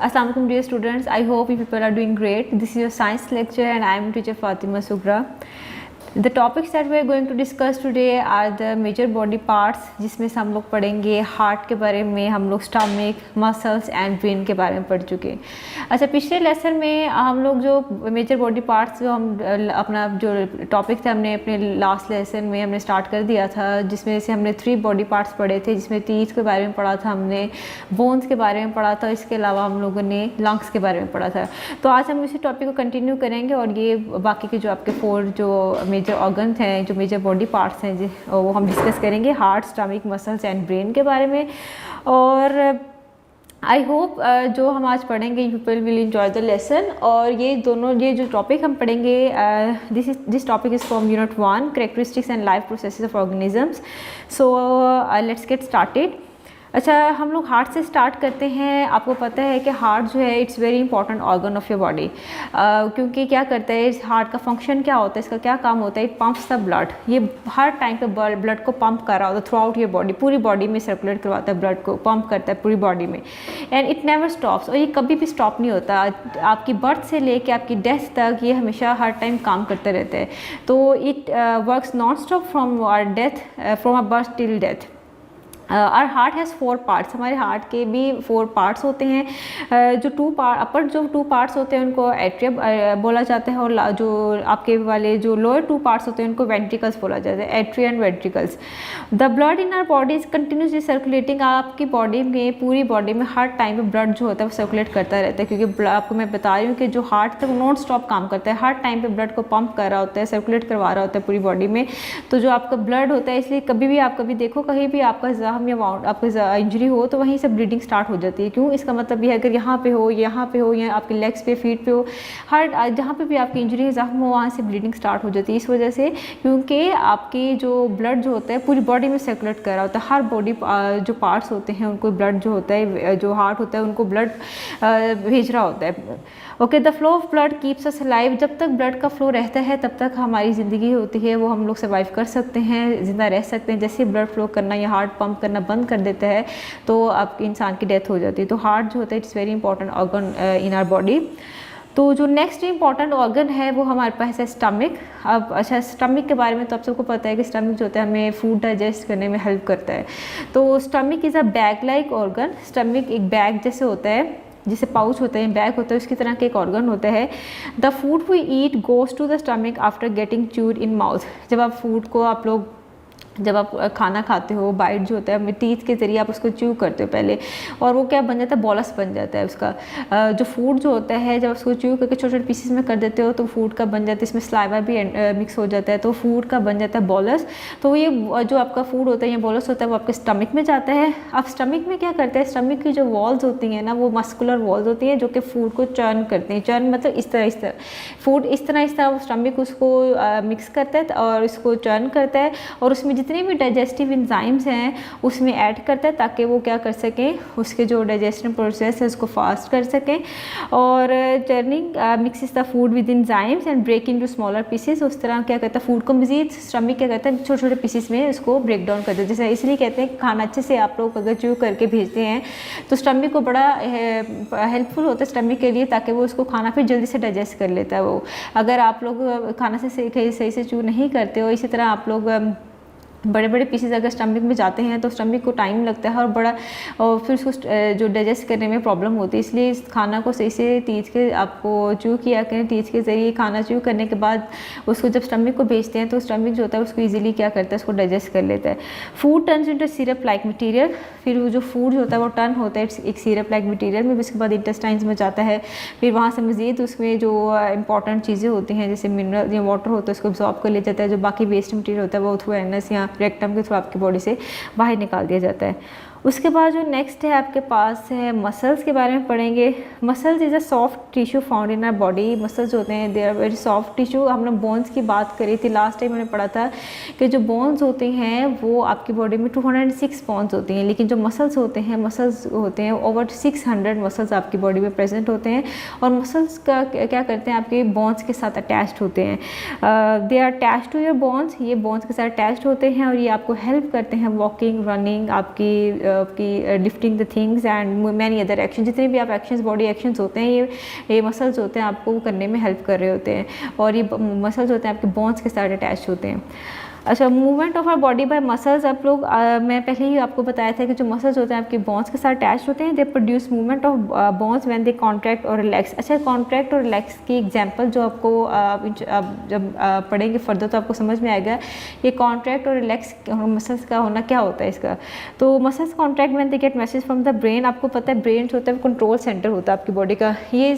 Assalamu alaikum dear students. I hope you people are doing great. This is your science lecture and I am teacher Fatima Sugra. The topics that we are going to discuss today are the major body parts, जिसमें से हम लोग पढ़ेंगे heart के बारे में, हम लोग स्टमक, मसल्स एंड ब्रेन के बारे में पढ़ चुके हैं। अच्छा, पिछले लेसन में हम लोग जो मेजर बॉडी पार्ट्स जो हम अपना जो टॉपिक था हमने अपने लास्ट लेसन में हमने स्टार्ट कर दिया था, जिसमें से हमने 3 बॉडी पार्ट्स पढ़े थे, जिसमें टीथ के बारे में पढ़ा था, हमने बोन्स के बारे में पढ़ा था, इसके अलावा हम लोगों ने लंग्स के बारे में पढ़ा था। तो आज हम इसी टॉपिक को कंटिन्यू करेंगे और ये बाकी के जो आपके 4 जो मेजर ऑर्गन हैं, जो मेजर बॉडी पार्ट्स हैं, वो हम डिस्कस करेंगे heart, stomach, muscles and brain के बारे में। और आई होप जो हम आज पढ़ेंगे you people will enjoy the lesson. और ये जो टॉपिक हम पढ़ेंगे this topic is from unit 1 characteristics and life processes of organisms. So let's get started. अच्छा, हम लोग हार्ट से स्टार्ट करते हैं। आपको पता है कि हार्ट जो है it's very important organ of your body, क्योंकि क्या करता है इस हार्ट का फंक्शन क्या होता है, इसका क्या काम होता है, इट पंप्स द ब्लड। ये हर टाइम पे ब्लड को पंप कर रहा होता है थ्रू आउट योर बॉडी, पूरी बॉडी में सर्कुलेट करवाता है, ब्लड को पंप करता है पूरी बॉडी में, एंड इट नेवर स्टॉप्स। और ये कभी भी स्टॉप नहीं होता, आपकी बर्थ से लेके आपकी डेथ तक ये हमेशा हर टाइम काम करते रहते हैं। तो it works non stop from our death, from our birth till death. Our heart has 4 parts. हमारे हार्ट के भी 4 पार्ट्स होते हैं। जो 2 पार्ट्स होते हैं उनको एट्रियम बोला जाता है, और जो आपके वाले जो लोअर 2 पार्ट्स होते हैं उनको वेंट्रिकल्स बोला जाता है, atria and ventricles. The blood in our body is continuously circulating. आपकी बॉडी में, पूरी बॉडी में हर टाइम पे ब्लड जो होता है वो सर्कुलेट करता रहता है, क्योंकि आपको मैं बता रही हूँ कि जो हार्ट है वो नॉन स्टॉप काम करता है, हर टाइम पे ब्लड को पंप कर रहा होता है, सर्कुलेट करवा रहा होता है पूरी बॉडी में। तो जो आपका ब्लड होता है, इसलिए कभी भी आप देखो कहीं भी आपका या आपको इंजरी हो तो वहीं से ब्लीडिंग स्टार्ट हो जाती है। क्यों? इसका मतलब ये है अगर यहाँ पे हो या आपके लेग्स पे, फीट पे हो, हर जहाँ पे भी आपकी इंजरी जख्म हो वहाँ से ब्लीडिंग स्टार्ट हो जाती है। इस वजह से, क्योंकि आपकी जो ब्लड जो होता है पूरी बॉडी में सर्कुलेट कर रहा होता है, हर बॉडी जो पार्ट्स होते हैं उनको ब्लड जो होता है, जो हार्ट होता है उनको ब्लड भेज रहा होता है। Okay, the flow of blood keeps us alive. जब तक ब्लड का फ्लो रहता है तब तक हमारी ज़िंदगी होती है, वो हम लोग सर्वाइव कर सकते हैं, ज़िंदा रह सकते हैं। जैसे ब्लड फ्लो करना या हार्ट पंप करना बंद कर देता है तो आपके इंसान की डेथ हो जाती है। तो हार्ट जो होता है it's very important organ in our body. तो जो नेक्स्ट इंपॉर्टेंट ऑर्गन है वो हमारे पास है स्टमक। अब अच्छा, स्टमक के बारे में तो आप सबको पता है कि स्टमक जो होता है हमें फूड डाइजेस्ट करने में हेल्प करता है। तो stomach is a bag like organ. Stomach एक बैग जैसे होता है, जिसे पाउच होता है, बैग होता है, उसकी तरह का एक ऑर्गन होता है। The food we eat goes to the stomach after getting chewed in mouth. जब आप फूड को जब आप खाना खाते हो, बाइट जो होता है टीथ के ज़रिए आप उसको च्यू करते हो पहले, और वो क्या बन जाता है, बॉलस बन जाता है उसका। जो फूड जो होता है जब उसको च्यू करके छोटे छोटे पीसेस में कर देते हो तो फूड का बन जाता है, इसमें स्लाइवा भी मिक्स हो जाता है, तो फूड का बन जाता है बॉलस। तो ये जो आपका फूड होता है, ये बॉलस होता है, वो आपके स्टमक में जाता है। अब स्टमक में क्या करते हैं, स्टमक की जो वॉल्स होती हैं ना, वो मस्कुलर वॉल्स होती हैं जो कि फूड को चर्न करते हैं। चर्न मतलब इस तरह फूड इस तरह स्टमक उसको मिक्स करता है और इसको चर्न करता है, और उसमें जितने भी डाइजेस्टिव एंजाइम्स हैं उसमें ऐड करता है ताकि वो क्या कर सकें, उसके जो डाइजेशन प्रोसेस है उसको फास्ट कर सकें। और churning mixes the food with enzymes and break into smaller pieces. उस तरह क्या करता है, फूड को मजीद स्टमक क्या करता है, छोटे छोटे पीसेस में उसको ब्रेक डाउन करता है। जैसे इसलिए कहते हैं कि खाना अच्छे से आप लोग अगर च्यू करके भेजते हैं तो स्टमक को बड़ा हेल्पफुल होता है स्टमक के लिए, ताकि वो उसको खाना फिर जल्दी से डाइजेस्ट कर लेता है। वो अगर आप लोग खाना से सही से च्यू नहीं करते हो, इसी तरह आप लोग बड़े बड़े पीसेस अगर स्टमक में जाते हैं तो स्टमक को टाइम लगता है और फिर उसको जो डाइजेस्ट करने में प्रॉब्लम होती है। इसलिए इस खाना को सही से टीथ के आपको च्यू किया करें, टीथ के ज़रिए खाना च्यू करने के बाद उसको जब स्टमक को भेजते हैं तो स्टमक जो होता है उसको ईजिली क्या करता है, उसको डाइजेस्ट कर लेता है। Food turns into syrup like material. फिर वो जो फूड जो होता है वो टर्न होता है एक सिरप लाइक मटीरियल में, उसके बाद इंटेस्टाइन्स में जाता है। फिर वहाँ से मज़ीद उसमें जो इंपॉर्टेंट चीज़ें होती हैं जैसे मिनरल या वाटर होता है उसको अब्जॉर्ब कर लिया जाता है। जो बाकी वेस्ट मटीरियल होता है वो थ्रू एनस या रेक्टम के थ्रू आपकी बॉडी से बाहर निकाल दिया जाता है। उसके बाद जो नेक्स्ट है आपके पास है मसल्स के बारे में पढ़ेंगे। Muscles is a soft tissue found in our body. Muscles होते हैं they are very soft tissue. हमने बोन्स की बात करी थी लास्ट टाइम, मैंने पढ़ा था कि जो बोन्स होते हैं वो आपकी बॉडी में 206 बोन्स होती हैं, लेकिन जो मसल्स होते हैं ओवर 600 मसल्स आपकी बॉडी में प्रेजेंट होते हैं। और मसल्स का क्या करते हैं, आपके बोन्स के साथ अटैच्ड होते हैं। They are attached to your bones. ये बोन्स के साथ अटैच्ड होते हैं और ये आपको हेल्प करते हैं वॉकिंग, रनिंग, आपकी आपकी lifting the things and many other action, जितने भी आप एक्शंस, बॉडी एक्शंस होते हैं, ये मसल्स होते हैं आपको करने में हेल्प कर रहे होते हैं, और ये मसल्स होते हैं आपके बोन्स के साथ अटैच होते हैं। अच्छा, movement of our body by muscles, आप लोग मैं पहले ही आपको बताया था कि जो मसल्स होते हैं आपके बोन्स के साथ अटैच होते हैं, they produce movement of bones when they contract और रिलैक्स। अच्छा, कॉन्ट्रैक्ट और रिलैक्स की एग्जांपल जो आपको जब पढ़ेंगे फर्दर तो आपको समझ में आएगा ये कॉन्ट्रैक्ट और रिलैक्स मसल्स का होना क्या होता है इसका। तो muscles contract when they get message from the brain. आपको पता है ब्रेन जो होता है कंट्रोल सेंटर होता है आपकी बॉडी का, ये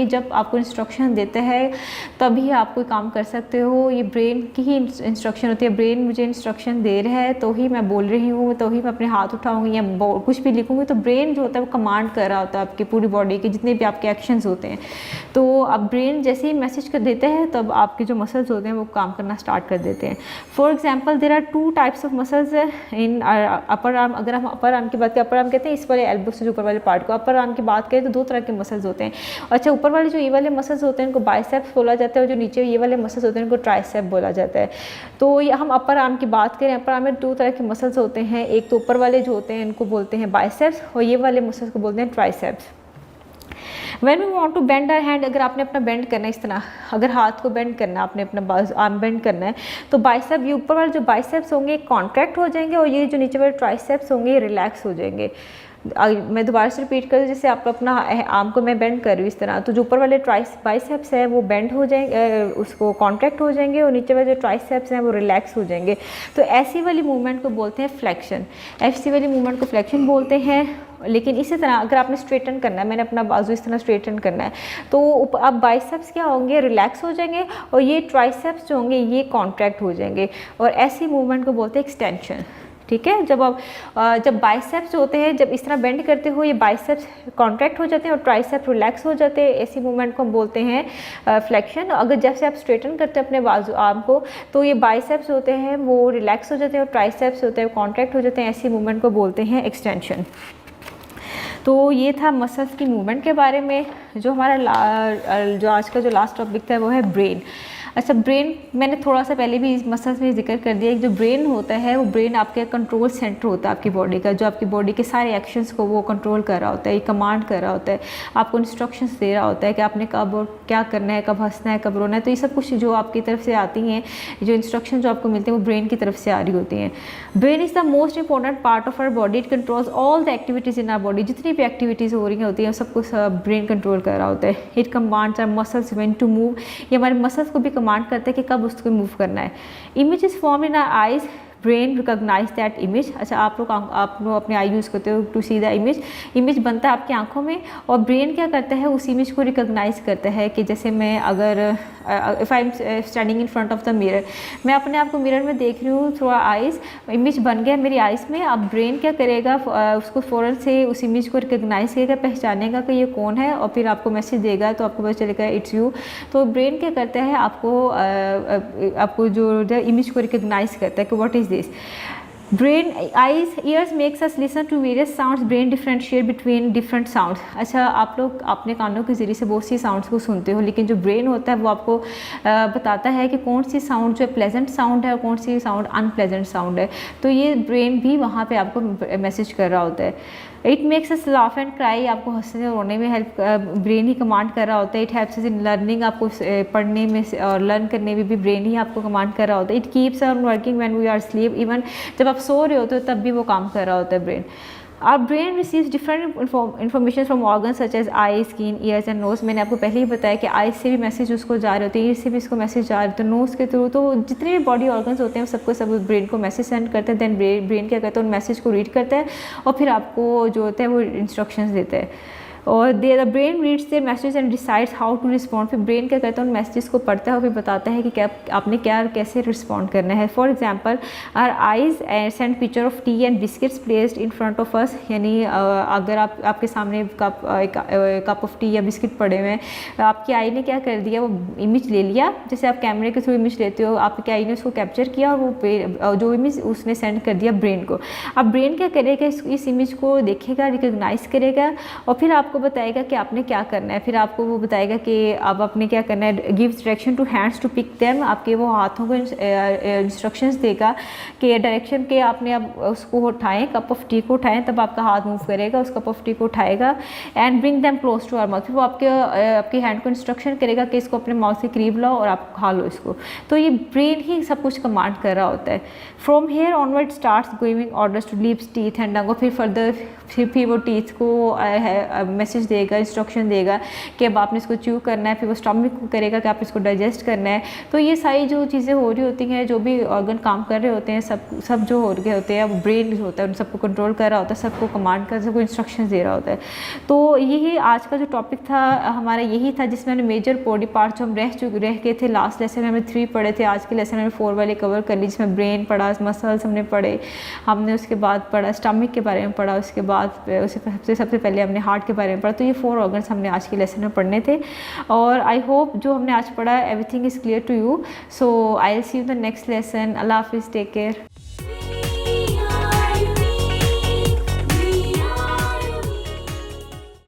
जब आपको इंस्ट्रक्शन देते हैं तभी आप कोई काम कर सकते हो, ये ब्रेन की ही इंस्ट्रक्शन होती है। ब्रेन मुझे इंस्ट्रक्शन दे रहा है तो ही मैं बोल रही हूँ, तो ही मैं अपने हाथ उठाऊंगी या कुछ भी लिखूंगी, तो ब्रेन जो होता है वो कमांड कर रहा होता है आपकी पूरी बॉडी के जितने भी आपके एक्शंस होते हैं। तो अब ब्रेन जैसे ही मैसेज कर देते हैं तब आपके जो मसल्स होते हैं वो काम करना स्टार्ट कर देते हैं। For example there are 2 types of muscles in upper arm. अगर हम अपर आर्म की बात करें, अपर आर्म कहते हैं इस वाले एल्बो से जो ऊपर वाले पार्ट को, अपर आर्म की बात करें तो 2 तरह के मसल्स होते हैं। अच्छा, ऊपर वाले जो ये वाले मसल्स होते हैं इनको बाइसेप्स बोला जाता है, और जो नीचे ये वाले मसल्स होते हैं इनको ट्राइसेप बोला जाता है। तो ये हम अपर आर्म की बात करें, अपर आर्म में 2 तरह के मसल्स होते हैं, एक तो ऊपर वाले जो होते हैं इनको बोलते हैं बाइसेप्स, और ये वाले मसल्स को बोलते हैं triceps. When we want to bend our hand, अगर आपने अपना बेंड करना है इस तरह, अगर हाथ को बेंड करना है, आपने अपना आर्म बेंड करना है, तो बाइसेप, ये ऊपर वाले जो बाइसेप्स होंगे कॉन्ट्रैक्ट हो जाएंगे, और ये जो नीचे वाले ट्राइसेप्स होंगे ये रिलैक्स हो जाएंगे। मैं दोबारा से रिपीट कर दूँ, जैसे आप अपना आर्म को मैं बेंड कर रही हूँ इस तरह, तो जो ऊपर वाले बाइसेप्स है वो बेंड हो जाएंगे, उसको कॉन्ट्रैक्ट हो जाएंगे, और नीचे वाले जो ट्राइसेप्स हैं वो रिलैक्स हो जाएंगे। तो ऐसी वाली मूवमेंट को बोलते हैं फ्लेक्शन, ऐसी वाली मूवमेंट को फ्लेक्शन बोलते हैं। लेकिन इसी तरह अगर आपने स्ट्रेटन करना है, मैंने अपना बाजू इस तरह स्ट्रेटन करना है, तो अब बाइसेप्स क्या होंगे, रिलैक्स हो जाएंगे, और ये ट्राइसेप्स जो होंगे ये कॉन्ट्रैक्ट हो जाएंगे, और ऐसी मूवमेंट को बोलते हैं एक्सटेंशन। ठीक है, जब बाइसेप्स होते हैं, जब इस तरह बेंड करते हो ये बाइसेप्स कॉन्ट्रैक्ट हो जाते हैं और ट्राइसेप्स रिलैक्स हो जाते हैं, ऐसी मूवमेंट को हम बोलते हैं फ्लेक्शन। अगर जैसे आप स्ट्रेटन करते हैं अपने बाजू आर्म को, तो ये बाइसेप्स होते हैं वो रिलैक्स हो जाते हैं और ट्राइसेप्स होते हैं वो कॉन्ट्रैक्ट हो जाते हैं, ऐसी मूवमेंट को बोलते हैं एक्सटेंशन। तो ये था मसल्स की मूवमेंट के बारे में। जो हमारा जो आज का जो लास्ट टॉपिक था वो है ब्रेन। अच्छा, ब्रेन मैंने थोड़ा सा पहले भी इस मसल्स में जिक्र कर दिया कि जो ब्रेन होता है वो ब्रेन आपके कंट्रोल सेंटर होता है आपकी बॉडी का, जो आपकी बॉडी के सारे एक्शंस को वो कंट्रोल कर रहा होता है, ये कमांड कर रहा होता है, आपको इंस्ट्रक्शंस दे रहा होता है कि आपने कब क्या करना है, कब हंसना है, कब रोना है। तो ये सब कुछ जो आपकी तरफ से आती हैं, जो इंस्ट्रक्शन जो आपको मिलते हैं वो ब्रेन की तरफ से आ रही होती हैं। Brain is the most important part of our body, it controls all the activities in our body. जितनी भी एक्टिविटीज़ हो रही होती हैं सब कुछ ब्रेन कंट्रोल कर रहा होता है। It commands our muscles when to move, ये हमारे मसल्स को भी कमांड करता है कि कब उसको मूव करना है। Images form in our eyes, brain recognize that image. अच्छा, आप लोग अपने आई यूज़ करते हो to see the image, image बनता है आपकी आंखों में, और ब्रेन क्या करता है उस इमेज को रिकॉग्नाइज करता है। कि जैसे मैं अगर if I am standing in front of the mirror, मैं अपने आप को मिरर में देख रही हूँ थ्रू आइज़, इमेज बन गया मेरी आइज़ में। अब ब्रेन क्या करेगा, उसको फ़ौरन से उस इमेज को रिकॉग्नाइज करेगा, पहचानेगा कि ये कौन है, और फिर आपको मैसेज देगा, तो आपको पता चलेगा इट्स यू। तो ब्रेन क्या करता है, आपको जो इमेज को रिकॉग्नाइज करता है कि what is this. Brain eyes ears makes us listen to various sounds, brain differentiate between different sounds. अच्छा, आप लोग अपने कानों के ज़रिए से बहुत सी साउंड्स को सुनते हो, लेकिन जो ब्रेन होता है वो आपको बताता है कि कौन सी साउंड जो प्लेजेंट साउंड है और कौन सी साउंड अनप्लेजेंट साउंड है। तो ये ब्रेन भी वहाँ पे आपको मैसेज कर रहा होता है। It makes us laugh and cry, आपको हंसने और रोने में हेल्प ब्रेन ही कमांड कर रहा होता है। It helps us in learning, आपको पढ़ने में और लर्न करने में भी ब्रेन ही आपको कमांड कर रहा होता है। It keeps on working when we are sleep, even जब आप सो रहे होते हो तब भी वो काम कर रहा होता है brain. Our brain receives different information from organs such as eyes, skin, ears and nose। मैंने आपको पहले ही बताया कि आइज से भी मैसेज उसको जा रहे होते हैं, ईयर से भी इसको मैसेज जा रहे होते हैं, नोज़ के थ्रू। तो जितने भी बॉडी ऑर्गन्स होते हैं सबको सब ब्रेन को मैसेज सेंड करते हैं। देन ब्रेन क्या करता है, उन मैसेज को रीड करता है और फिर आपको जो होता है वो इंस्ट्रक्शंस देता है। और the brain reads their message and decides how to respond. फिर ब्रेन क्या करता है, उन मैसेज को पढ़ता है और फिर बताता है कि क्या आपने क्या कैसे रिस्पॉन्ड करना है। For example, our eyes send picture of tea and biscuits placed in front of us, यानी अगर आपके सामने कप ऑफ टी या बिस्किट पड़े हुए हैं, आपकी आई ने क्या कर दिया, वो इमेज ले लिया। जैसे आप कैमरे के थ्रू इमेज लेते हो, आपकी आई ने उसको कैप्चर किया और वो जो इमेज उसने सेंड कर दिया ब्रेन को। अब ब्रेन क्या करेगा, इस इमेज को देखेगा, रिकॉग्नाइज करेगा और फिर आपको आपको बताएगा कि आपने क्या करना है, फिर आपको वो बताएगा कि अब आपने क्या करना है, gives direction to hands to pick them, आपके वो हाथों को इंस्ट्रक्शंस देगा कि डायरेक्शन के आपने अब उसको उठाएं, कप ऑफ टी को उठाएं, तब आपका हाथ मूव करेगा, उस कप ऑफ टी को उठाएगा and bring them close to our mouth, फिर वो आपके हैंड को इंस्ट्रक्शन करेगा कि इसको अपने माउथ से करीब लाओ और आप खा लो इसको। तो ये ब्रेन ही सब कुछ कमांड कर रहा होता है। From here onward starts giving orders to lips, teeth and tongue, फिर फर्दर फिर वो टीथ को मैसेज देगा, इंस्ट्रक्शन देगा कि अब आपने इसको च्यू करना है, फिर वो स्टमक को करेगा कि आप इसको डाइजेस्ट करना है। तो ये सारी जो चीज़ें हो रही होती हैं, जो भी ऑर्गन काम कर रहे होते हैं, सब जो हो रहे होते हैं, वो ब्रेन जो होता है उन सबको कंट्रोल कर रहा होता है, सबको कमांड कर, सबको इंस्ट्रक्शन दे रहा होता है। तो यही आज का जो टॉपिक था हमारा यही था, जिसमें हमने मेजर बॉडी पार्ट्स जो हम रह गए थे लास्ट लेसन में, हमने 3 पढ़े थे, आज के लेसन में 4 वाले कवर कर ली, जिसमें ब्रेन पढ़ा, मसल्स हमने पढ़े, हमने उसके बाद पढ़ा स्टमक के बारे में पढ़ा, उसके बाद सबसे पहले हमने हार्ट के बारे में पढ़ा। तो ये 4 ऑर्गन्स हमने आज के लेसन में पढ़ने थे और आई होप जो हमने आज पढ़ा everything is clear to you. So I will see you the next lesson. अल्लाह हाफिज़, टेक केयर।